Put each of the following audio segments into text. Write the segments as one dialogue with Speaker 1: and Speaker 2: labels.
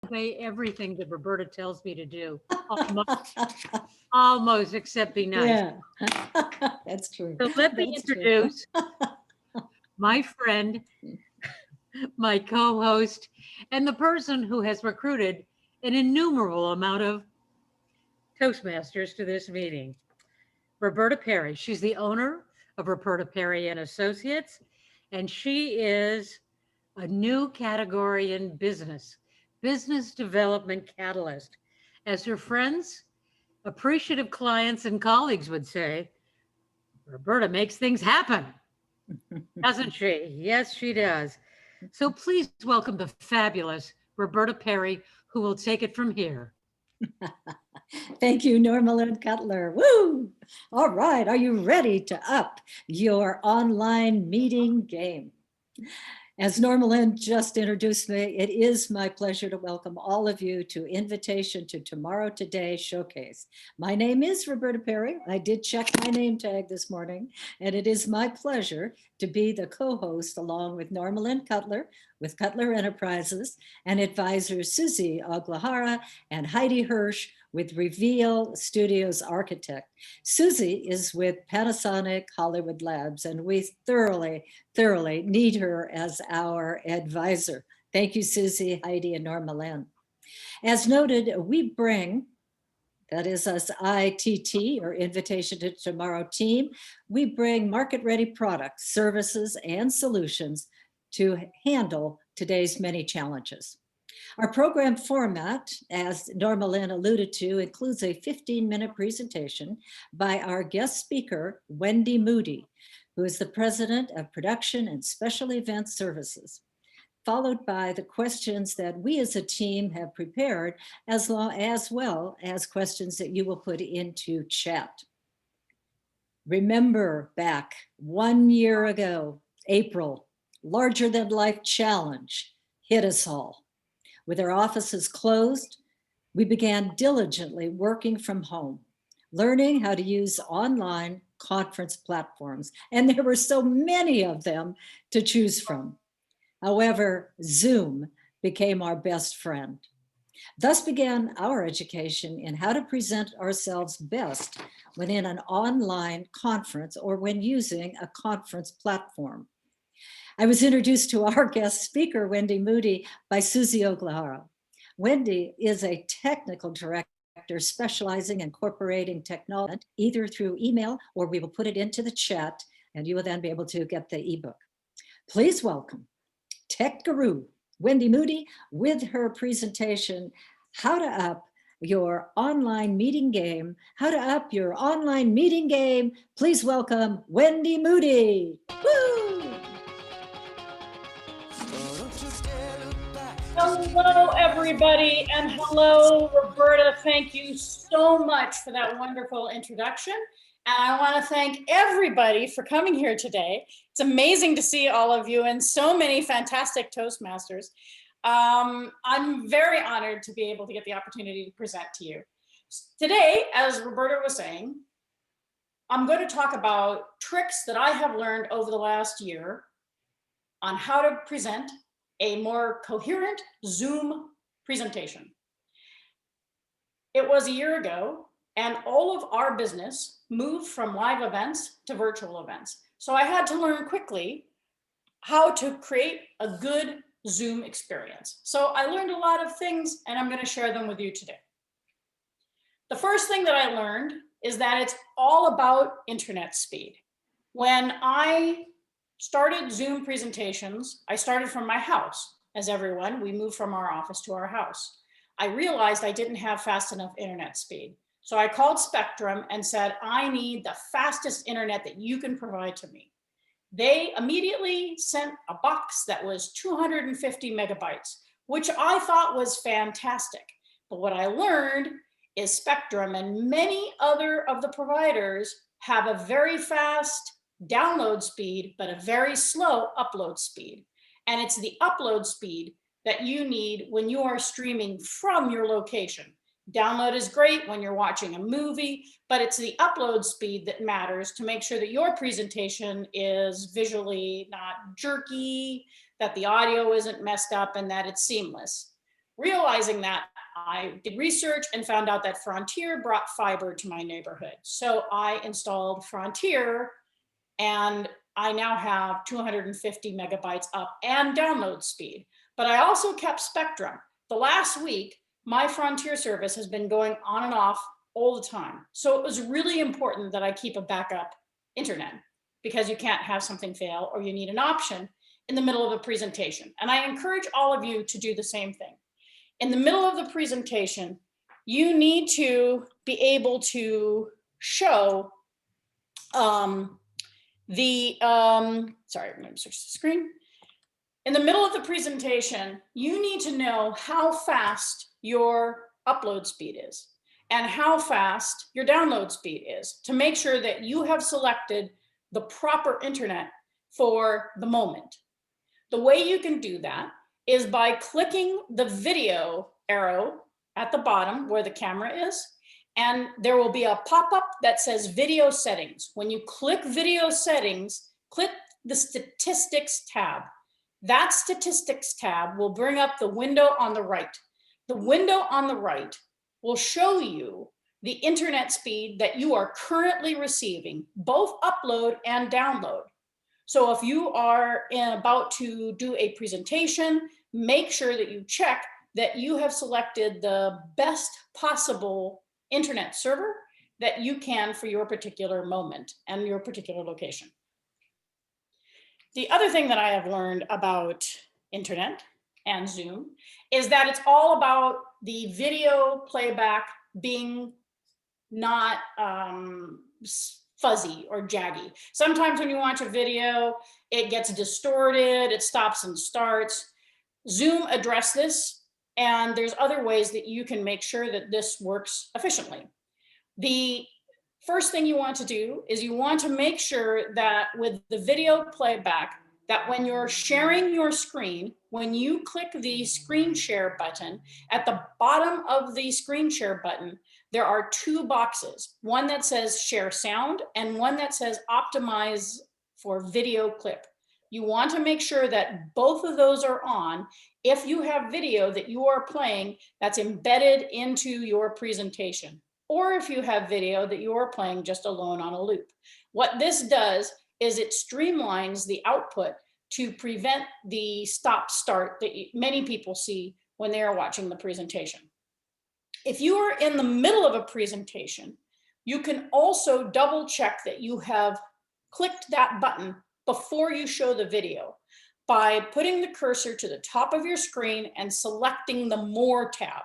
Speaker 1: obey everything that Roberta tells me to do. Almost, almost, except be nice.
Speaker 2: Yeah, that's true.
Speaker 1: So let me
Speaker 2: That's true.
Speaker 1: introduce my friend, my co-host, and the person who has recruited an innumerable amount of Toastmasters to this meeting, Roberta Perry. She's the owner of Roberta Perry and Associates, and she is a new category in business development catalyst. As her friends, appreciative clients, and colleagues would say, Roberta makes things happen, doesn't she? Yes, she does. So please welcome the fabulous Roberta Perry, who will take it from here.
Speaker 2: Thank you, Norma Lynn Cutler. Woo! All right, are you ready to up your online meeting game? As Norma Lynn just introduced me, it is my pleasure to welcome all of you to Invitation to Tomorrow Today Showcase. My name is Roberta Perry. I did check my name tag this morning, and it is my pleasure to be the co-host along with Norma Lynn Cutler with Cutler Enterprises and advisors Susie Oglahara and Heidi Hirsch with Reveal Studios Architect. Susie is with Panasonic Hollywood Labs, and we thoroughly need her as our advisor. Thank you, Susie, Heidi, and Norma Lynn. As noted, we bring, that is us ITT, or Invitation to Tomorrow team, we bring market-ready products, services, and solutions to handle today's many challenges. Our program format, as Norma Lynn alluded to, includes a 15-minute presentation by our guest speaker, Wendy Moodie, who is the president of Production and Special Event Services, followed by the questions that we as a team have prepared, as well as questions that you will put into chat. Remember back 1 year ago, April, larger than life challenge hit us all. With our offices closed, we began diligently working from home, learning how to use online conference platforms. And there were so many of them to choose from. However, Zoom became our best friend. Thus began our education in how to present ourselves best when in an online conference or when using a conference platform. I was introduced to our guest speaker, Wendy Moodie, by Susie Oglahara. Wendy is a technical director specializing in incorporating technology, either through email or we will put it into the chat and you will then be able to get the ebook. Please welcome tech guru, Wendy Moodie, with her presentation, How to Up Your Online Meeting Game. How to Up Your Online Meeting Game. Please welcome Wendy Moodie. Woo!
Speaker 3: Hello, everybody, and hello, Roberta. Thank you so much for that wonderful introduction. And I want to thank everybody for coming here today. It's amazing to see all of you and so many fantastic Toastmasters. I'm very honored to be able to get the opportunity to present to you. Today, as Roberta was saying, I'm going to talk about tricks that I have learned over the last year on how to present a more coherent Zoom presentation. It was a year ago, and all of our business moved from live events to virtual events. So I had to learn quickly how to create a good Zoom experience. So I learned a lot of things, and I'm going to share them with you today. The first thing that I learned is that it's all about internet speed. When I started Zoom presentations, I started from my house. As everyone, we moved from our office to our house. I realized I didn't have fast enough internet speed. So I called Spectrum and said, I need the fastest internet that you can provide to me. They immediately sent a box that was 250 megabytes, which I thought was fantastic. But what I learned is Spectrum and many other of the providers have a very fast download speed, but a very slow upload speed. And it's the upload speed that you need when you are streaming from your location. Download is great when you're watching a movie, but it's the upload speed that matters to make sure that your presentation is visually not jerky, that the audio isn't messed up, and that it's seamless. realizing that, I did research and found out that Frontier brought fiber to my neighborhood. So I installed Frontier, and I now have 250 megabytes up and download speed. But I also kept Spectrum. The last week, my Frontier service has been going on and off all the time. So it was really important that I keep a backup internet, because you can't have something fail, or you need an option in the middle of a presentation. And I encourage all of you to do the same thing. In the middle of the presentation, you need to be able to show sorry, I'm going to switch the screen. In the middle of the presentation, you need to know how fast your upload speed is and how fast your download speed is, to make sure that you have selected the proper internet for the moment. The way you can do that is by clicking the video arrow at the bottom where the camera is, and there will be a pop-up that says video settings. When you click video settings, click the statistics tab. That statistics tab will bring up the window on the right. The window on the right will show you the internet speed that you are currently receiving, both upload and download. So if you are about to do a presentation, make sure that you check that you have selected the best possible internet server that you can for your particular moment and your particular location. The other thing that I have learned about internet and Zoom is that it's all about the video playback being not fuzzy or jaggy. Sometimes when you watch a video, it gets distorted, it stops and starts. Zoom addressed this, and there's other ways that you can make sure that this works efficiently. The first thing you want to do is you want to make sure that with the video playback, that when you're sharing your screen, when you click the screen share button, at the bottom of the screen share button, there are two boxes, one that says share sound and one that says optimize for video clip. You want to make sure that both of those are on if you have video that you are playing that's embedded into your presentation, or if you have video that you are playing just alone on a loop. What this does is it streamlines the output to prevent the stop-start that many people see when they are watching the presentation. If you are in the middle of a presentation, you can also double check that you have clicked that button before you show the video by putting the cursor to the top of your screen and selecting the More tab.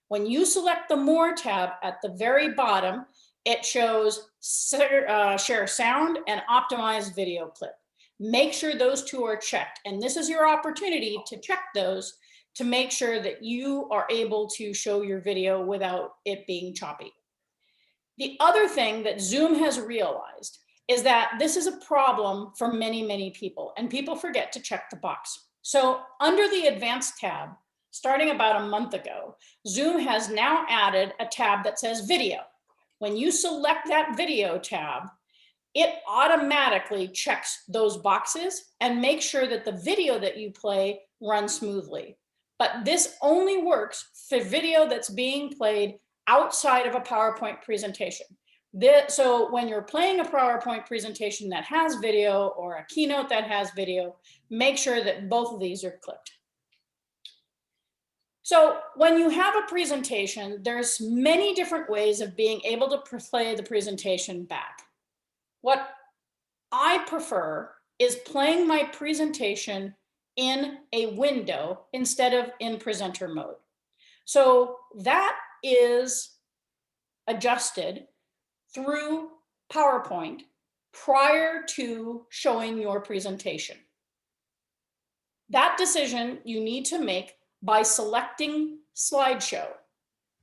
Speaker 3: When you select the More tab at the very bottom, it shows share sound and optimize video clip. Make sure those two are checked, and this is your opportunity to check those to make sure that you are able to show your video without it being choppy. The other thing that Zoom has realized is that this is a problem for many, many people, and people forget to check the box. So under the Advanced tab, starting about a month ago, Zoom has now added a tab that says Video. When you select that Video tab, it automatically checks those boxes and makes sure that the video that you play runs smoothly. But this only works for video that's being played outside of a PowerPoint presentation. So when you're playing a PowerPoint presentation that has video or a keynote that has video, make sure that both of these are clicked. So when you have a presentation, there's many different ways of being able to play the presentation back. What I prefer is playing my presentation in a window instead of in presenter mode. So that is adjusted through PowerPoint prior to showing your presentation. That decision you need to make by selecting slideshow.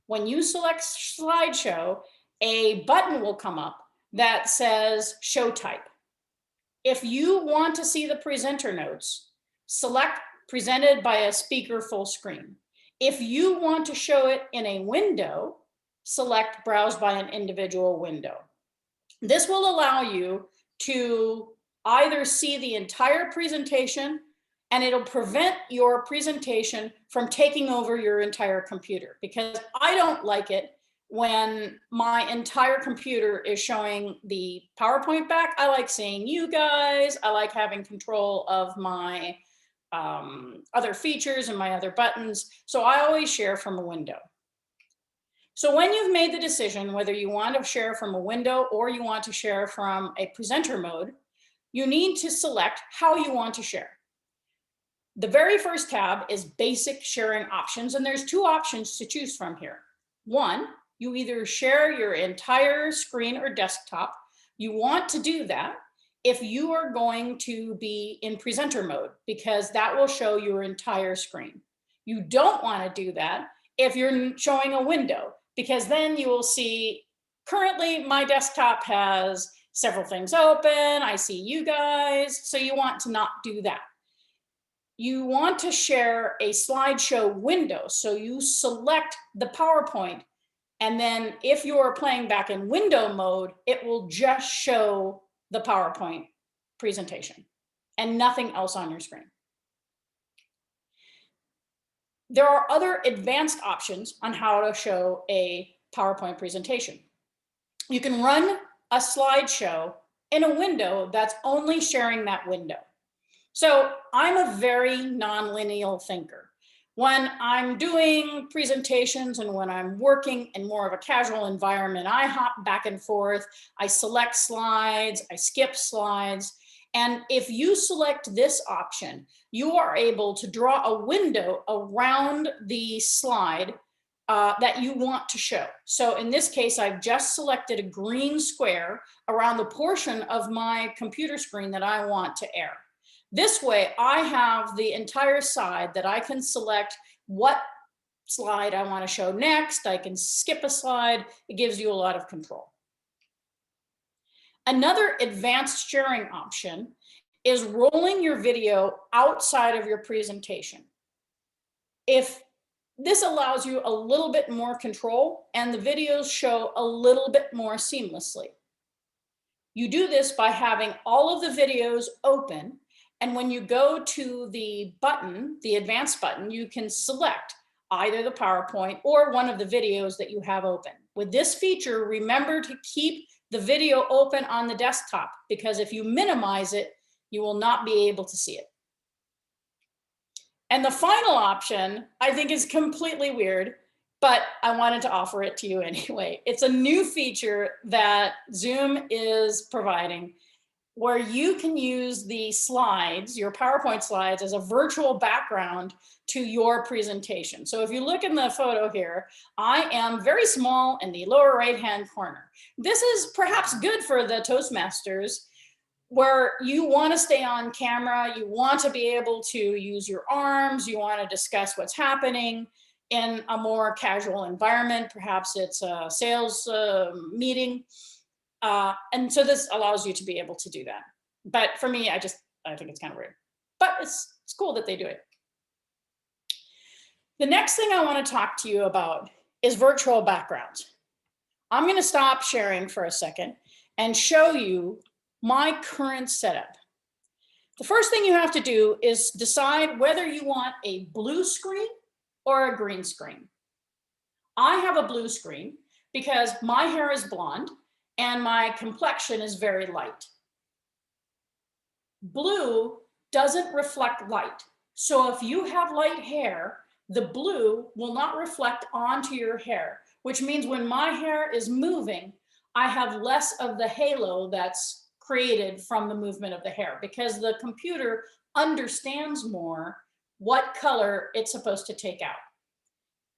Speaker 3: When you select slideshow, a button will come up that says show type. If you want to see the presenter notes, select presented by a speaker full screen. If you want to show it in a window, select browse by an individual window. This will allow you to either see the entire presentation and it'll prevent your presentation from taking over your entire computer, because I don't like it when my entire computer is showing the PowerPoint back. I like seeing you guys. I like having control of my other features and my other buttons. So I always share from a window. So when you've made the decision whether you want to share from a window or you want to share from a presenter mode, you need to select how you want to share. The very first tab is basic sharing options, and there's two options to choose from here. One, you either share your entire screen or desktop. You want to do that if you are going to be in presenter mode, because that will show your entire screen. You don't want to do that if you're showing a window, because then you will see, currently my desktop has several things open. I see you guys. So you want to not do that. You want to share a slideshow window. So you select the PowerPoint, and then if you're playing back in window mode, it will just show the PowerPoint presentation and nothing else on your screen. There are other advanced options on how to show a PowerPoint presentation. You can run a slideshow in a window that's only sharing that window. So I'm a very non-linear thinker. When I'm doing presentations and when I'm working in more of a casual environment, I hop back and forth, I select slides, I skip slides. And if you select this option, you are able to draw a window around the slide that you want to show. So in this case, I've just selected a green square around the portion of my computer screen that I want to air. This way, I have the entire side that I can select what slide I want to show next. I can skip a slide. It gives you a lot of control. Another advanced sharing option is rolling your video outside of your presentation. If this allows you a little bit more control and the videos show a little bit more seamlessly. You do this by having all of the videos open. And when you go to the button, the advanced button, you can select either the PowerPoint or one of the videos that you have open. With this feature, remember to keep the video open on the desktop, because if you minimize it, you will not be able to see it. And the final option, I think, is completely weird, but I wanted to offer it to you anyway. It's a new feature that Zoom is providing, where you can use the slides, your PowerPoint slides, as a virtual background to your presentation. So if you look in the photo here, I am very small in the lower right-hand corner. This is perhaps good for the Toastmasters, where you want to stay on camera, you want to be able to use your arms, you want to discuss what's happening in a more casual environment. Perhaps it's a sales meeting. And so this allows you to be able to do that. But for me, I think it's kind of weird, but it's cool that they do it. The next thing I want to talk to you about is virtual backgrounds. I'm going to stop sharing for a second and show you my current setup. The first thing you have to do is decide whether you want a blue screen or a green screen. I have a blue screen because my hair is blonde and my complexion is very light. Blue doesn't reflect light. So if you have light hair, the blue will not reflect onto your hair, which means when my hair is moving, I have less of the halo that's created from the movement of the hair, because the computer understands more what color it's supposed to take out.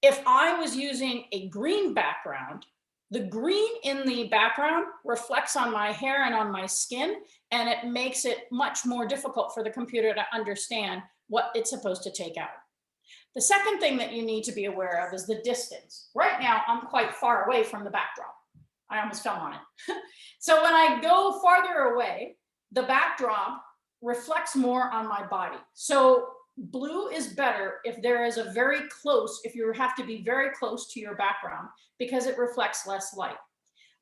Speaker 3: If I was using a green background, the green in the background reflects on my hair and on my skin, and it makes it much more difficult for the computer to understand what it's supposed to take out. The second thing that you need to be aware of is the distance. Right now, I'm quite far away from the backdrop. I almost fell on it. So when I go farther away, the backdrop reflects more on my body. So blue is better if there is a very close, if you have to be very close to your background, because it reflects less light.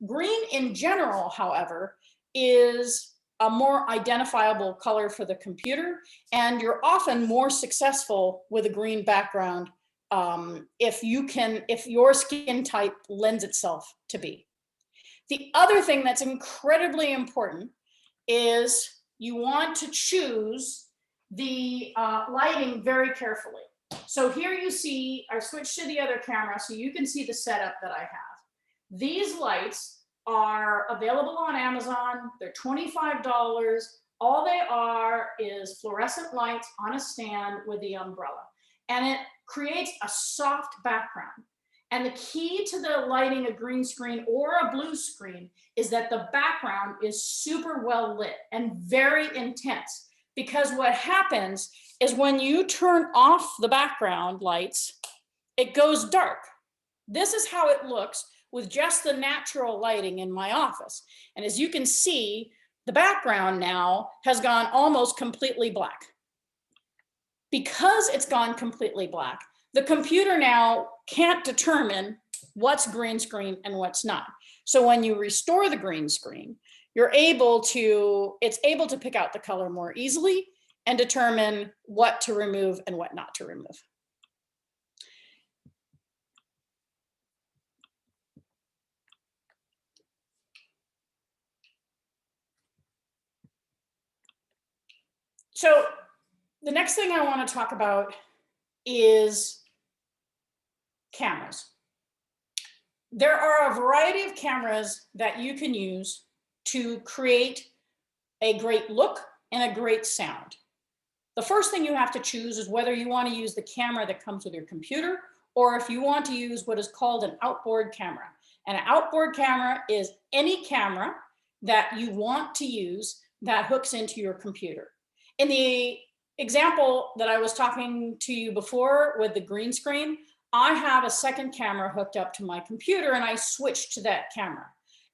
Speaker 3: Green in general, however, is a more identifiable color for the computer, and you're often more successful with a green background if your skin type lends itself to be. The other thing that's incredibly important is you want to choose the lighting very carefully. So here you see, I switched to the other camera so you can see the setup that I have. These lights are available on Amazon. They're $25. All they are is fluorescent lights on a stand with the umbrella. And it creates a soft background. And the key to the lighting a green screen or a blue screen is that the background is super well lit and very intense. Because what happens is when you turn off the background lights, it goes dark. This is how it looks with just the natural lighting in my office. And as you can see, the background now has gone almost completely black. Because it's gone completely black, the computer now can't determine what's green screen and what's not. So when you restore the green screen, it's able to pick out the color more easily and determine what to remove and what not to remove. So the next thing I want to talk about is cameras. There are a variety of cameras that you can use to create a great look and a great sound. The first thing you have to choose is whether you want to use the camera that comes with your computer or if you want to use what is called an outboard camera. And an outboard camera is any camera that you want to use that hooks into your computer. In the example that I was talking to you before with the green screen, I have a second camera hooked up to my computer and I switched to that camera.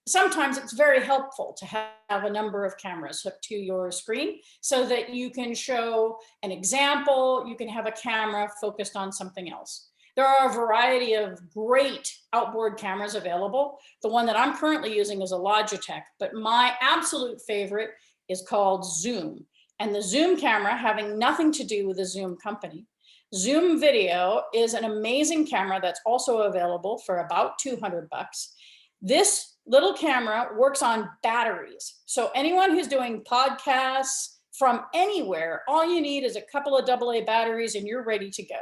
Speaker 3: Sometimes it's very helpful to have a number of cameras hooked to your screen so that you can show an example, you can have a camera focused on something else. There are a variety of great outboard cameras available. The one that I'm currently using is a Logitech, but my absolute favorite is called Zoom. And the Zoom camera, having nothing to do with the Zoom company, Zoom Video is an amazing camera that's also available for about 200 bucks. This little camera works on batteries. So anyone who's doing podcasts from anywhere, all you need is a couple of AA batteries and you're ready to go.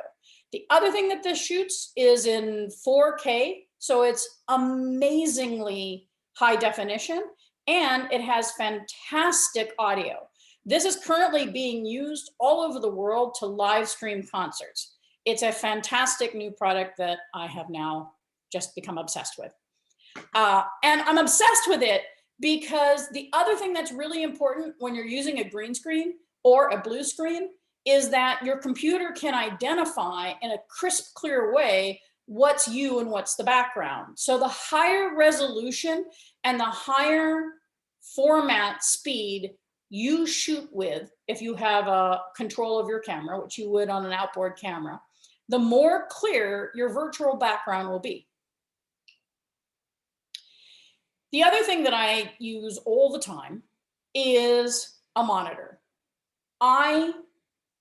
Speaker 3: The other thing that this shoots is in 4K. So it's amazingly high definition and it has fantastic audio. This is currently being used all over the world to live stream concerts. It's a fantastic new product that I have now just become obsessed with. And I'm obsessed with it because the other thing that's really important when you're using a green screen or a blue screen is that your computer can identify in a crisp, clear way what's you and what's the background. So the higher resolution and the higher format speed you shoot with, if you have a control of your camera, which you would on an outboard camera, the more clear your virtual background will be. The other thing that I use all the time is a monitor. I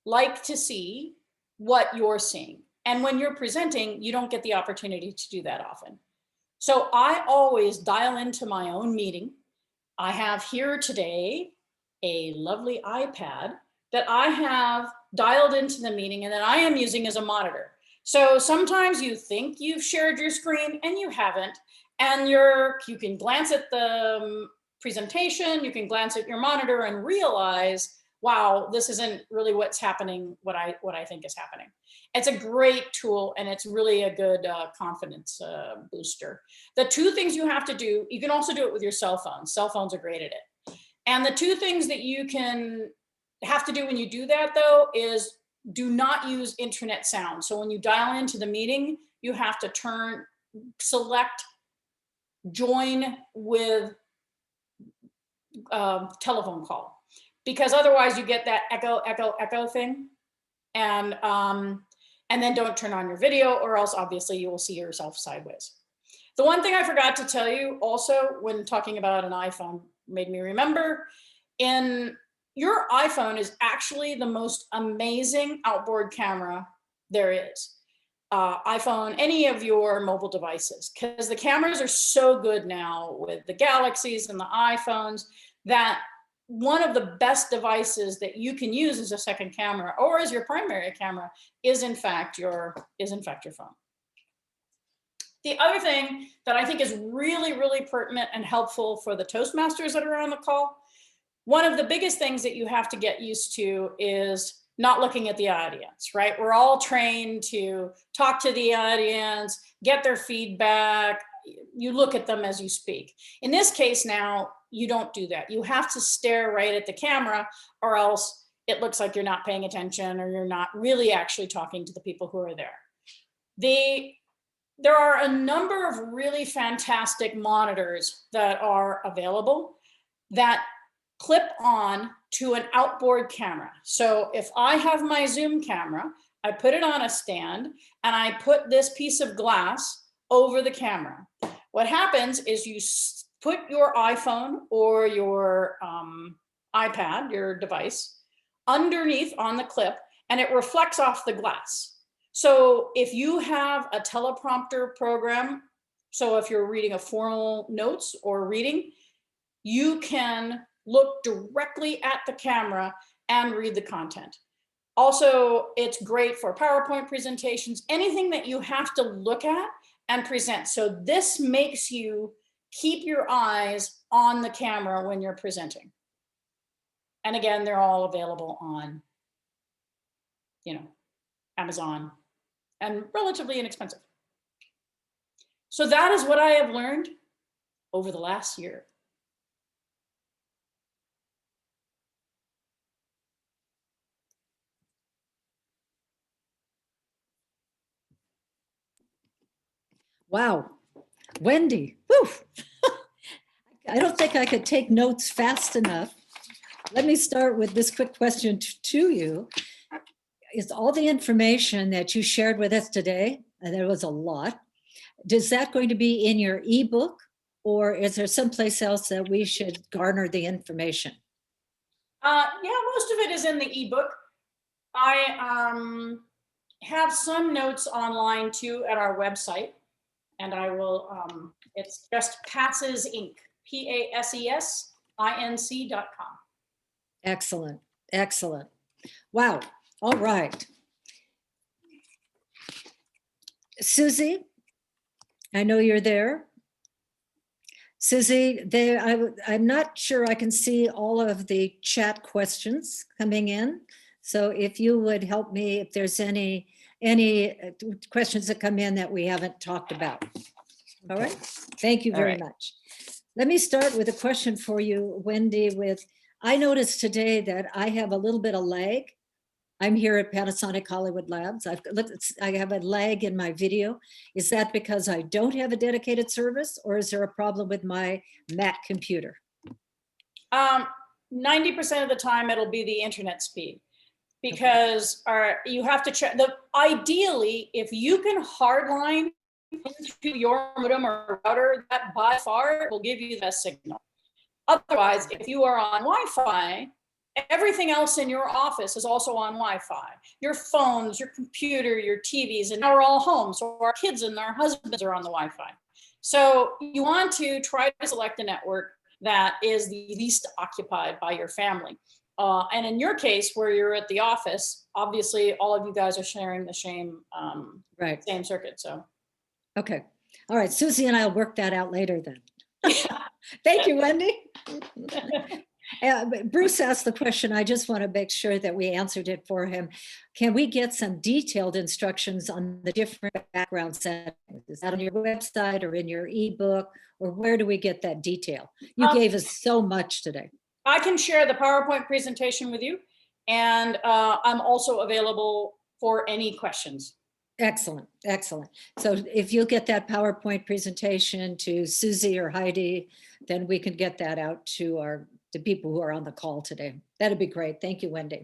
Speaker 3: like to see what you're seeing. And when you're presenting, you don't get the opportunity to do that often. So I always dial into my own meeting. I have here today a lovely iPad that I have dialed into the meeting and that I am using as a monitor. So sometimes you think you've shared your screen and you haven't, and you can glance at the presentation, you can glance at your monitor and realize, wow, this isn't really what's happening, what I think is happening. It's a great tool and it's really a good confidence booster. The two things you have to do, you can also do it with your cell phone. Cell phones are great at it. And the two things that you have to do when you do that though is do not use internet sound. So when you dial into the meeting, you have to select join with telephone call, because otherwise you get that echo thing. And then don't turn on your video or else obviously you will see yourself sideways. The one thing I forgot to tell you also when talking about an iPhone made me remember in your iPhone is actually the most amazing outboard camera there is. iPhone, any of your mobile devices, because the cameras are so good now with the Galaxies and the iPhones that one of the best devices that you can use as a second camera or as your primary camera is in fact your phone. The other thing that I think is really, really pertinent and helpful for the Toastmasters that are on the call, one of the biggest things that you have to get used to is not looking at the audience, right? We're all trained to talk to the audience, get their feedback. You look at them as you speak. In this case now, you don't do that. You have to stare right at the camera or else it looks like you're not paying attention or you're not really actually talking to the people who are there. There are a number of really fantastic monitors that are available that clip on to an outboard camera. So if I have my Zoom camera, I put it on a stand and I put this piece of glass over the camera. What happens is you put your iPhone or your iPad, your device, underneath on the clip and it reflects off the glass. So if you have a teleprompter program, so if you're reading a formal notes or reading, you can look directly at the camera and read the content. Also, it's great for PowerPoint presentations, anything that you have to look at and present. So this makes you keep your eyes on the camera when you're presenting. And again, they're all available on, Amazon and relatively inexpensive. So that is what I have learned over the last year.
Speaker 2: Wow. Wendy, whew. I don't think I could take notes fast enough. Let me start with this quick question to you. Is all the information that you shared with us today, and there was a lot, is that going to be in your ebook or is there someplace else that we should garner the information?
Speaker 3: Yeah, most of it is in the ebook. I have some notes online too at our website, and I will, it's just Passes Inc., PASESINC.com.
Speaker 2: Excellent, excellent. Wow, all right. Susie, I know you're there. Susie, I'm not sure I can see all of the chat questions coming in. So if you would help me, if there's any questions that come in that we haven't talked about. All right, thank you very much. Let me start with a question for you, Wendy, I noticed today that I have a little bit of lag. I'm here at Panasonic Hollywood Labs. I have a lag in my video. Is that because I don't have a dedicated service or is there a problem with my Mac computer?
Speaker 3: 90% of the time it'll be the internet speed because you have to check. Ideally, if you can hardline into your modem or router, that by far will give you the best signal. Otherwise, if you are on Wi-Fi, everything else in your office is also on Wi-Fi. Your phones, your computer, your TVs, and now we're all home. So our kids and our husbands are on the Wi-Fi. So you want to try to select a network that is the least occupied by your family. And in your case, where you're at the office, obviously all of you guys are sharing the same circuit. So.
Speaker 2: Okay. All right. Susie and I'll work that out later then. Thank you, Wendy. Bruce asked the question. I just want to make sure that we answered it for him. Can we get some detailed instructions on the different background settings? Is that on your website or in your ebook, or where do we get that detail? You gave us so much today.
Speaker 3: I can share the PowerPoint presentation with you, and I'm also available for any questions.
Speaker 2: Excellent, excellent. So if you'll get that PowerPoint presentation to Susie or Heidi, then we can get that out to the people who are on the call today. That'd be great. Thank you, Wendy.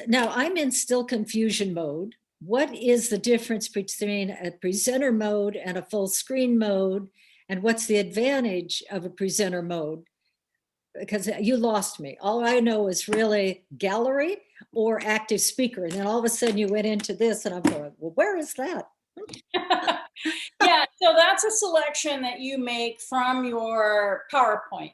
Speaker 2: Now I'm in still confusion mode. What is the difference between a presenter mode and a full screen mode? And what's the advantage of a presenter mode? because you lost me. All I know is really gallery or active speaker. And then all of a sudden you went into this and I'm going, well, where is that?
Speaker 3: Yeah, so that's a selection that you make from your PowerPoint.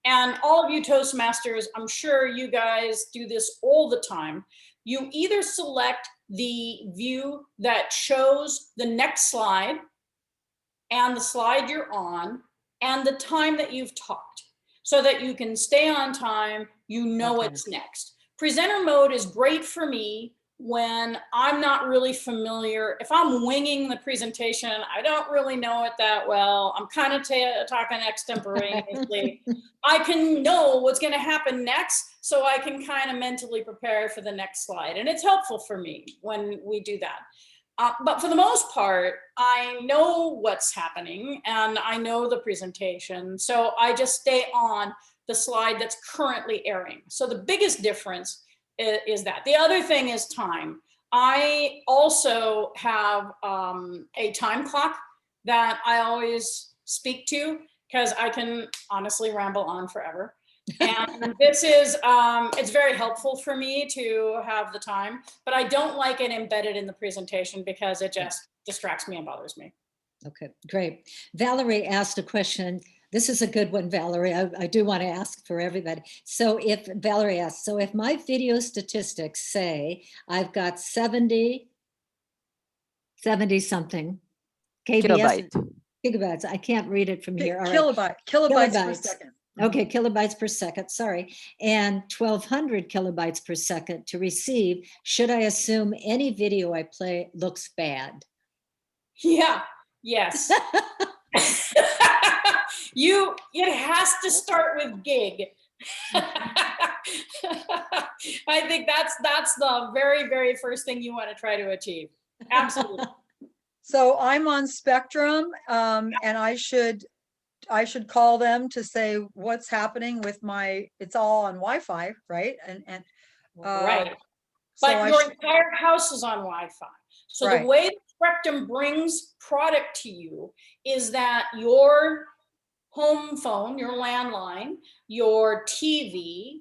Speaker 3: And all of you Toastmasters, I'm sure you guys do this all the time. You either select the view that shows the next slide and the slide you're on and the time that you've talked so that you can stay on time, you know
Speaker 2: Okay.
Speaker 3: what's next. Presenter mode is great for me when I'm not really familiar. If I'm winging the presentation, I don't really know it that well, I'm kind of talking extemporaneously, I can know what's going to happen next so I can kind of mentally prepare for the next slide. And it's helpful for me when we do that. But for the most part, I know what's happening and I know the presentation. So I just stay on the slide that's currently airing. So the biggest difference is that. The other thing is time. I also have a time clock that I always speak to because I can honestly ramble on forever. And this is, it's very helpful for me to have the time, but I don't like it embedded in the presentation because it just distracts me and bothers me.
Speaker 2: Okay, great. Valerie asked a question. This is a good one, Valerie. I do want to ask for everybody. So if Valerie asked, so if my video statistics say I've got 70 something KBS, gigabytes, I can't read it from here. All right.
Speaker 4: Kilobytes per second.
Speaker 2: Okay, kilobytes per second, sorry. And 1200 kilobytes per second to receive. Should I assume any video I play looks bad?
Speaker 3: Yeah, yes. It has to start with gig. I think that's the very, very first thing you want to try to achieve. Absolutely.
Speaker 4: So I'm on Spectrum, and I should call them to say what's happening with my, it's all on Wi-Fi, right?
Speaker 3: Right.
Speaker 4: So
Speaker 3: But your entire house is on Wi-Fi. So the
Speaker 4: Right.
Speaker 3: way Spectrum brings product to you is that your home phone, your landline, your TV,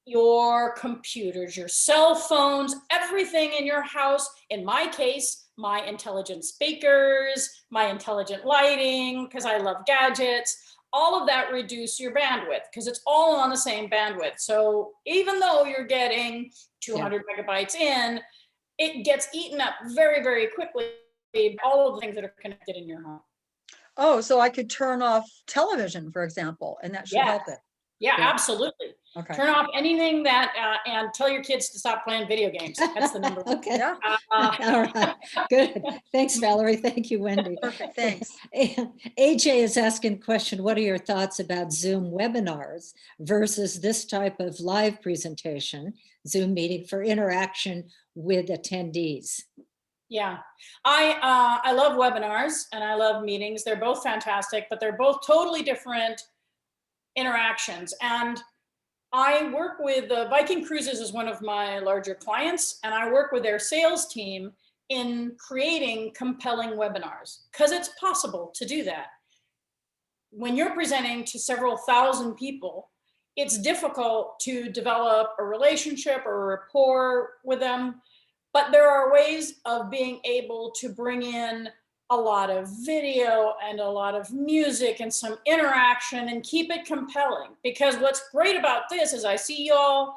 Speaker 3: your computers, your cell phones, everything in your house, in my case, my intelligent speakers, my intelligent lighting, because I love gadgets, all of that reduce your bandwidth because it's all on the same bandwidth. So even though you're getting 200 megabytes in, it gets eaten up very, very quickly, all of the things that are connected in your home.
Speaker 4: Oh, so I could turn off television, for example, and that should help it.
Speaker 3: Yeah,
Speaker 4: Yeah.
Speaker 3: absolutely.
Speaker 4: Okay.
Speaker 3: Turn off anything that, and tell your kids to stop playing video games. That's the number one.
Speaker 2: Okay.
Speaker 4: Yeah,
Speaker 2: All right, good. Thanks, Valerie. Thank you, Wendy.
Speaker 4: perfect, thanks.
Speaker 2: And AJ is asking a question, what are your thoughts about Zoom webinars versus this type of live presentation, Zoom meeting for interaction with attendees?
Speaker 3: Yeah, I love webinars and I love meetings. They're both fantastic, but they're both totally different interactions. And I work with Viking Cruises is one of my larger clients, and I work with their sales team in creating compelling webinars because it's possible to do that. When you're presenting to several thousand people, it's difficult to develop a relationship or a rapport with them, but there are ways of being able to bring in a lot of video and a lot of music and some interaction and keep it compelling. Because what's great about this is I see y'all,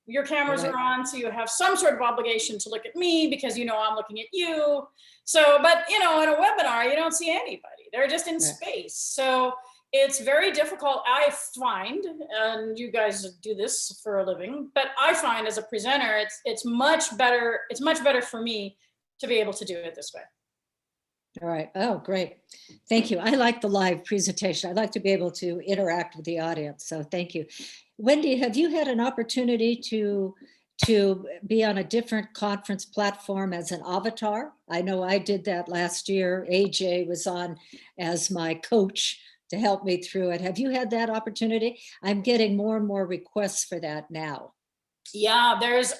Speaker 3: your cameras are on, so you have some sort of obligation to look at me because you know I'm looking at you. So, but you know, in a webinar, you don't see anybody. They're just in space. So it's very difficult, I find, and you guys do this for a living, but I find as a presenter, it's much better for me to be able to do it this way.
Speaker 2: All right. Oh, great. Thank you. I like the live presentation. I like to be able to interact with the audience. So thank you. Wendy, have you had an opportunity to be on a different conference platform as an avatar? I know I did that last year. AJ was on as my coach to help me through it. Have you had that opportunity? I'm getting more and more requests for that now.
Speaker 3: Yeah, there's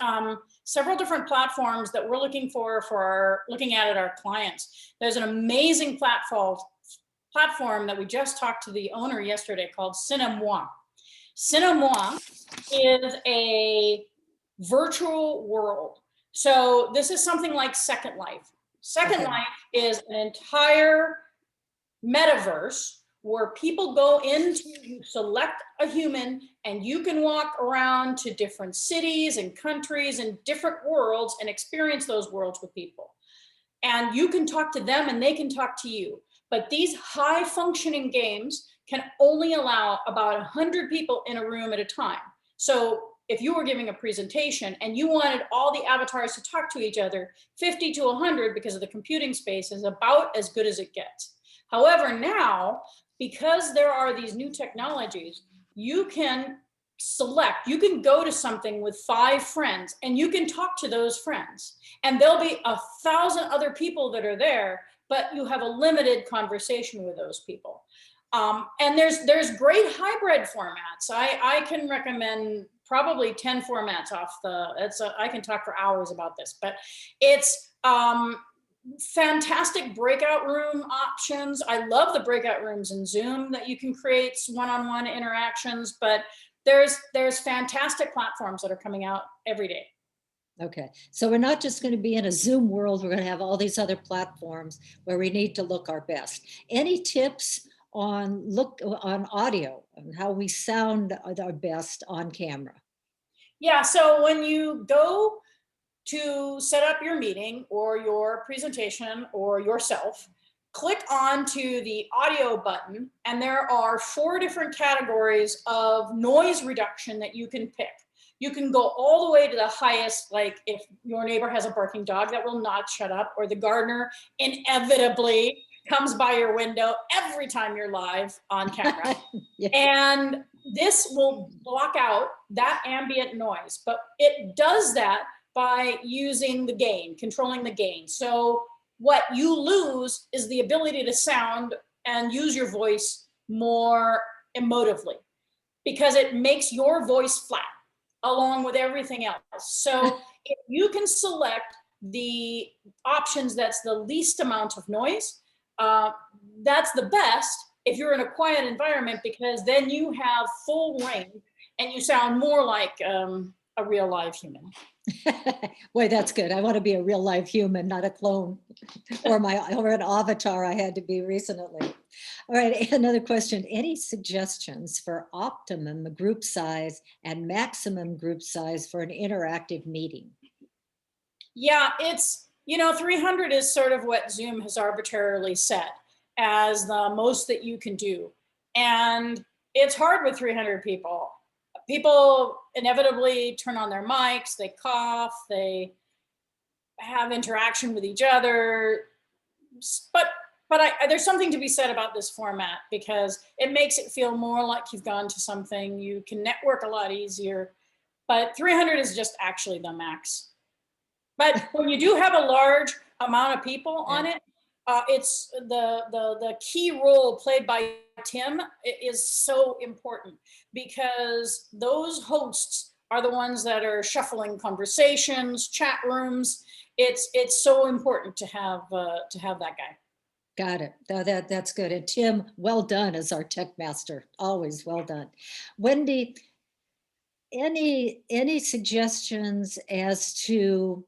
Speaker 3: several different platforms that we're looking looking at our clients. There's an amazing platform that we just talked to the owner yesterday called Cinemoi. Cinemois is a virtual world. So this is something like Second Life. Second
Speaker 2: Okay.
Speaker 3: Life is an entire metaverse where people go into, you select a human and you can walk around to different cities and countries and different worlds and experience those worlds with people. And you can talk to them and they can talk to you. But these high functioning games can only allow about 100 people in a room at a time. So if you were giving a presentation and you wanted all the avatars to talk to each other, 50 to 100, because of the computing space, is about as good as it gets. However, now, because there are these new technologies, you can select, you can go to something with 5 friends and you can talk to those friends. And there'll be 1,000 other people that are there, but you have a limited conversation with those people. And there's great hybrid formats. I can recommend probably 10 formats off the, I can talk for hours about this, but it's fantastic breakout room options. I love the breakout rooms in Zoom that you can create one-on-one interactions, but there's fantastic platforms that are coming out every day.
Speaker 2: Okay, so we're not just going to be in a Zoom world, we're going to have all these other platforms where we need to look our best. Any tips on audio and how we sound our best on camera?
Speaker 3: Yeah, so when you go to set up your meeting or your presentation or yourself, click onto the audio button, and there are 4 different categories of noise reduction that you can pick. You can go all the way to the highest, like if your neighbor has a barking dog that will not shut up, or the gardener inevitably comes by your window every time you're live on camera.
Speaker 2: Yeah.
Speaker 3: And this will block out that ambient noise, but it does that by using the gain, controlling the gain. So what you lose is the ability to sound and use your voice more emotively, because it makes your voice flat along with everything else. So if you can select the options that's the least amount of noise, that's the best if you're in a quiet environment, because then you have full range and you sound more like a real live human.
Speaker 2: Boy, that's good. I want to be a real live human, not a clone or an avatar I had to be recently. All right, another question. Any suggestions for optimum group size and maximum group size for an interactive meeting?
Speaker 3: Yeah, it's, 300 is sort of what Zoom has arbitrarily set as the most that you can do. And it's hard with 300 people. People inevitably turn on their mics, they cough, they have interaction with each other. But there's something to be said about this format, because it makes it feel more like you've gone to something. You can network a lot easier, but 300 is just actually the max. But when you do have a large amount of people on it, it's the key role played by Tim is so important, because those hosts are the ones that are shuffling conversations, chat rooms. It's so important to have that guy.
Speaker 2: Got it. That's good. And Tim, well done as our tech master. Always well done. Wendy, any suggestions as to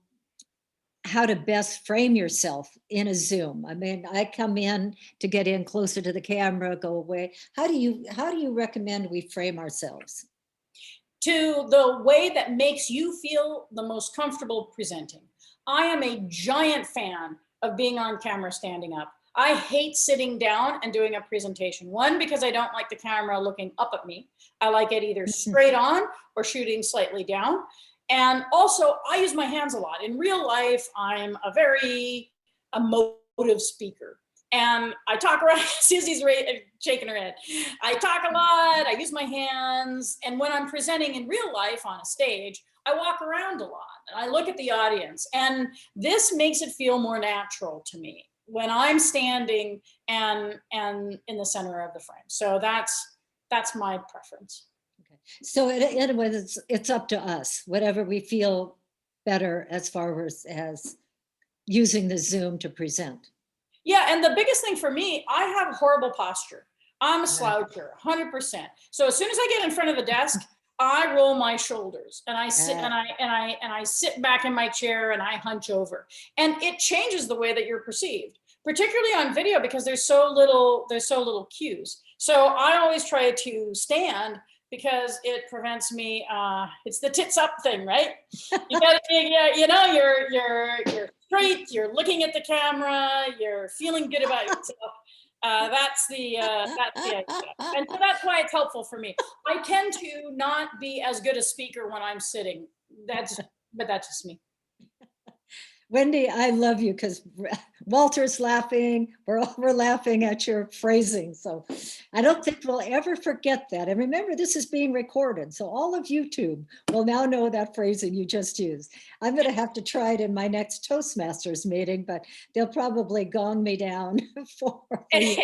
Speaker 2: how to best frame yourself in a Zoom? I mean, I come in to get in closer to the camera, go away. How do you recommend we frame ourselves?
Speaker 3: To the way that makes you feel the most comfortable presenting. I am a giant fan of being on camera standing up. I hate sitting down and doing a presentation. One, because I don't like the camera looking up at me. I like it either straight on or shooting slightly down. And also, I use my hands a lot. In real life, I'm a very emotive speaker. And I talk around, Susie's shaking her head. I talk a lot, I use my hands. And when I'm presenting in real life on a stage, I walk around a lot and I look at the audience. And this makes it feel more natural to me when I'm standing and in the center of the frame. So that's my preference.
Speaker 2: Okay. So anyway, it's up to us, whatever we feel better as far as using the Zoom to present.
Speaker 3: Yeah, and the biggest thing for me, I have horrible posture. I'm a sloucher, 100%. So as soon as I get in front of the desk, I roll my shoulders and I sit and I sit back in my chair and I hunch over. And it changes the way that you're perceived, particularly on video because there's so little cues. So I always try to stand because it prevents me. It's the tits up thing, right? You got you're straight. You're looking at the camera. You're feeling good about yourself. That's the idea. And so that's why it's helpful for me. I tend to not be as good a speaker when I'm sitting. But that's just me.
Speaker 2: Wendy, I love you because Walter's laughing. We're laughing at your phrasing. So I don't think we'll ever forget that. And remember, this is being recorded. So all of YouTube will now know that phrasing you just used. I'm going to have to try it in my next Toastmasters meeting, but they'll probably gong me down for you.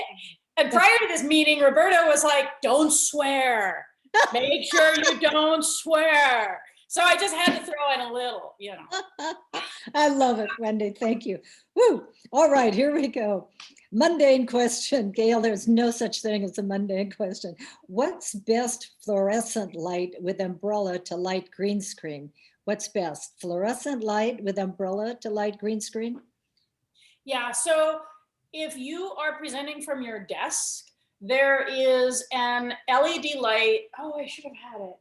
Speaker 3: And prior to this meeting, Roberta was like, don't swear. Make sure you don't swear. So I just had to throw in a little,
Speaker 2: I love it, Wendy. Thank you. Woo. All right, here we go. Mundane question. Gail, there's no such thing as a mundane question. What's best fluorescent light with umbrella to light green screen? What's best? Fluorescent light with umbrella to light green screen?
Speaker 3: Yeah, so if you are presenting from your desk, there is an LED light. Oh, I should have had it.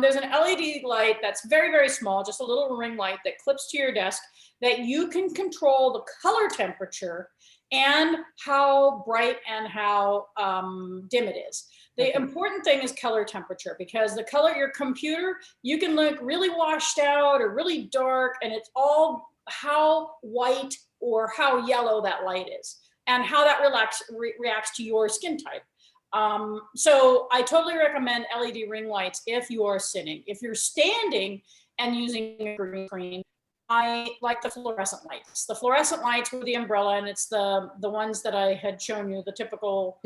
Speaker 3: There's an LED light that's very, very small, just a little ring light that clips to your desk that you can control the color temperature and how bright and how dim it is. The important thing is color temperature because the color, your computer, you can look really washed out or really dark and it's all how white or how yellow that light is and how that reacts to your skin type. So I totally recommend LED ring lights if you are sitting. If you're standing and using a green screen, I like the fluorescent lights. The fluorescent lights with the umbrella, and it's the ones that I had shown you, the typical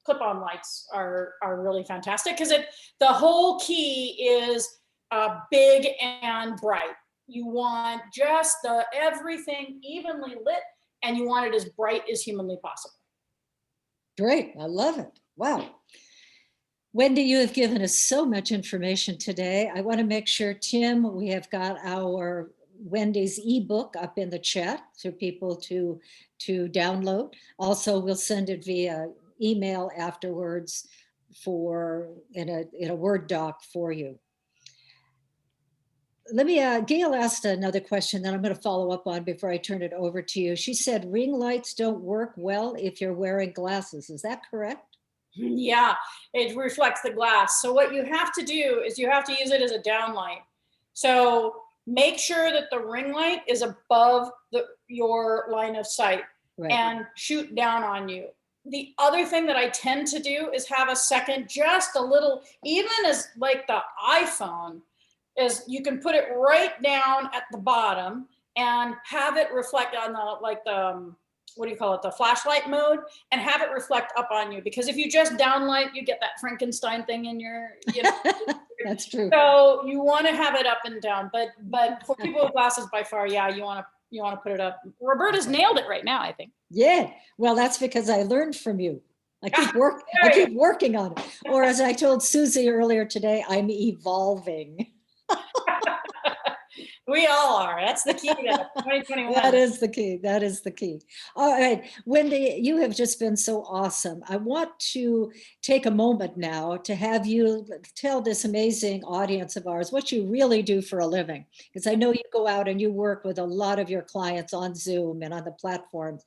Speaker 3: clip-on lights are really fantastic because the whole key is big and bright. You want just everything evenly lit, and you want it as bright as humanly possible.
Speaker 2: Great, I love it. Wow. Wendy, you have given us so much information today. I want to make sure, Tim, we have got our Wendy's ebook up in the chat for people to download. Also, we'll send it via email afterwards in a Word doc for you. Let me, Gail asked another question that I'm going to follow up on before I turn it over to you. She said ring lights don't work well if you're wearing glasses. Is that correct?
Speaker 3: Yeah, it reflects the glass. So what you have to do is you have to use it as a downlight. So make sure that the ring light is above your line of sight and shoot down on you. The other thing that I tend to do is have a second, just a little, even as like the iPhone, is you can put it right down at the bottom and have it reflect on what do you call it, the flashlight mode, and have it reflect up on you. Because if you just downlight, you get that Frankenstein thing in your,
Speaker 2: That's true.
Speaker 3: So you want to have it up and down, but for people with glasses, by far, yeah, you want to put it up. Roberta's nailed it right now, I think.
Speaker 2: Yeah, well, that's because I learned from you. I keep working on it. Or as I told Susie earlier today, I'm evolving.
Speaker 3: We all are. That's the key to 2021.
Speaker 2: That is the key. That is the key. All right, Wendy, you have just been so awesome. I want to take a moment now to have you tell this amazing audience of ours what you really do for a living. Because I know you go out and you work with a lot of your clients on Zoom and on the platforms.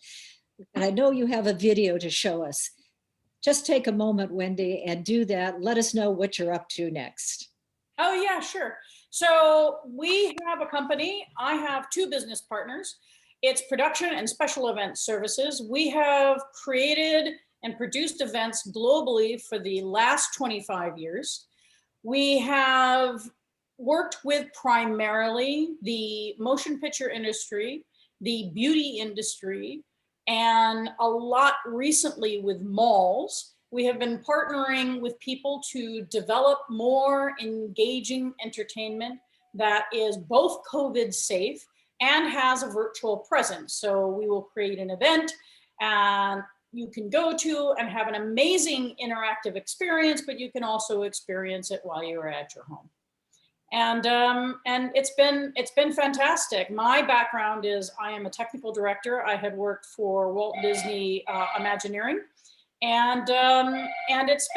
Speaker 2: And I know you have a video to show us. Just take a moment, Wendy, and do that. Let us know what you're up to next.
Speaker 3: Oh, yeah, sure. So we have a company. I have two business partners. It's production and special event services. We have created and produced events globally for the last 25 years. We have worked with primarily the motion picture industry, the beauty industry, and a lot recently with malls. We have been partnering with people to develop more engaging entertainment that is both COVID safe and has a virtual presence. So we will create an event and you can go to and have an amazing interactive experience, but you can also experience it while you're at your home. And it's been fantastic. My background is I am a technical director. I had worked for Walt Disney Imagineering, and it's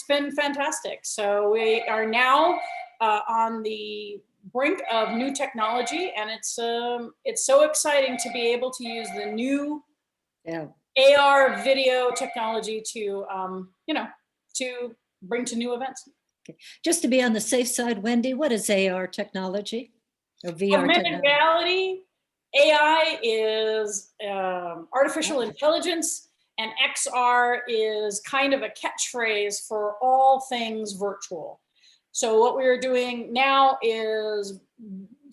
Speaker 3: been fantastic. So we are now on the brink of new technology, and it's so exciting to be able to use the new AR video technology to to bring to new events.
Speaker 2: Just to be on the safe side, Wendy, what is AR technology or VR
Speaker 3: Augmented
Speaker 2: technology?
Speaker 3: reality, AI is artificial intelligence, and XR is kind of a catchphrase for all things virtual. So what we're doing now is,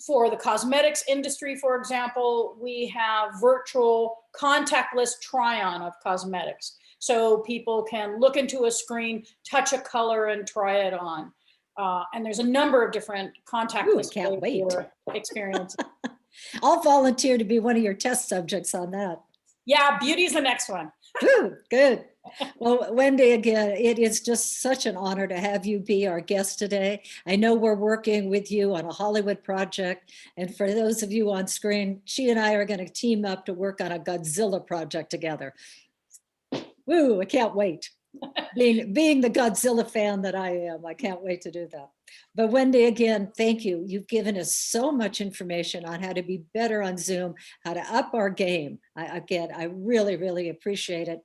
Speaker 3: for the cosmetics industry, for example, we have virtual contactless try-on of cosmetics. So people can look into a screen, touch a color, and try it on. And there's a number of different contactless experiences.
Speaker 2: I'll volunteer to be one of your test subjects on that.
Speaker 3: Yeah, beauty's the next one.
Speaker 2: Good. Well, Wendy, again, it is just such an honor to have you be our guest today. I know we're working with you on a Hollywood project. And for those of you on screen, she and I are going to team up to work on a Godzilla project together. Woo, I can't wait. Being the Godzilla fan that I am, I can't wait to do that. But Wendy, again, thank you. You've given us so much information on how to be better on Zoom, how to up our game. I really, really appreciate it.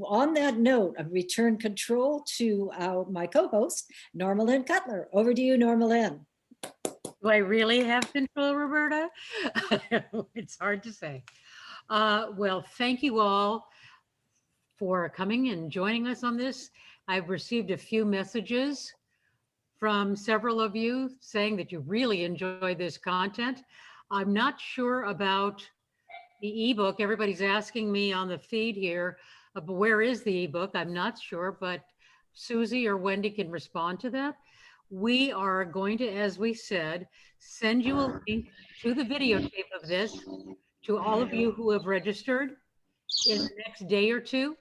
Speaker 2: On that note, I return control to my co-host, Norma Lynn Cutler. Over to you, Norma Lynn.
Speaker 1: Do I really have control, Roberta? It's hard to say. Well, thank you all for coming and joining us on this. I've received a few messages from several of you saying that you really enjoy this content. I'm not sure about the ebook. Everybody's asking me on the feed here, where is the ebook? I'm not sure, but Susie or Wendy can respond to that. We are going to, as we said, send you a link to the videotape of this to all of you who have registered in the next day or two,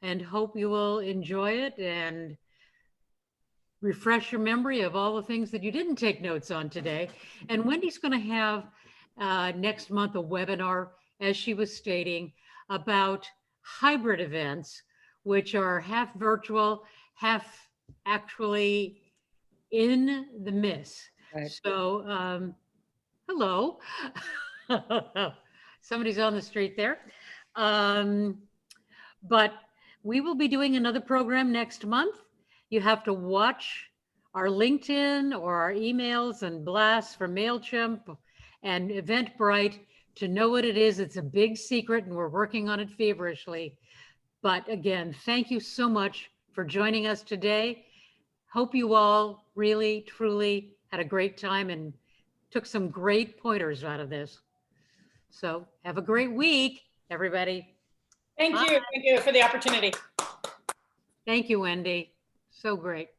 Speaker 1: and hope you will enjoy it and refresh your memory of all the things that you didn't take notes on today. And Wendy's going to have next month a webinar, as she was stating, about hybrid events, which are half virtual, half actually in the mist. Right. So, hello. Somebody's on the street there. But we will be doing another program next month. You have to watch our LinkedIn or our emails and blasts from MailChimp and Eventbrite to know what it is. It's a big secret and we're working on it feverishly. But again, thank you so much for joining us today. Hope you all really, truly had a great time and took some great pointers out of this. So have a great week, everybody.
Speaker 3: Thank you for the opportunity.
Speaker 1: Thank you, Wendy. So great.